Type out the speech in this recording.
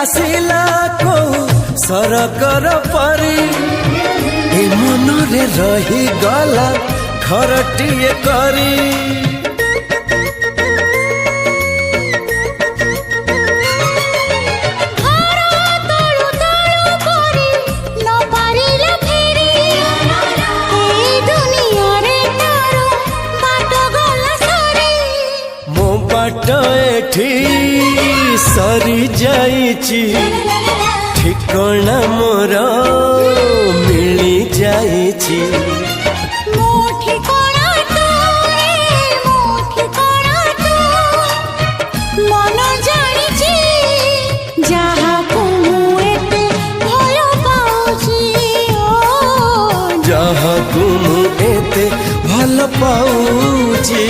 आसिला को सरकर परी ए मनरे रही गला घरटिए करी सरी जाइची ठिकाना मोर मिली जाइची मन जानिची जहाँ को एते भल पाउची जहाँ को एते भल पाउची।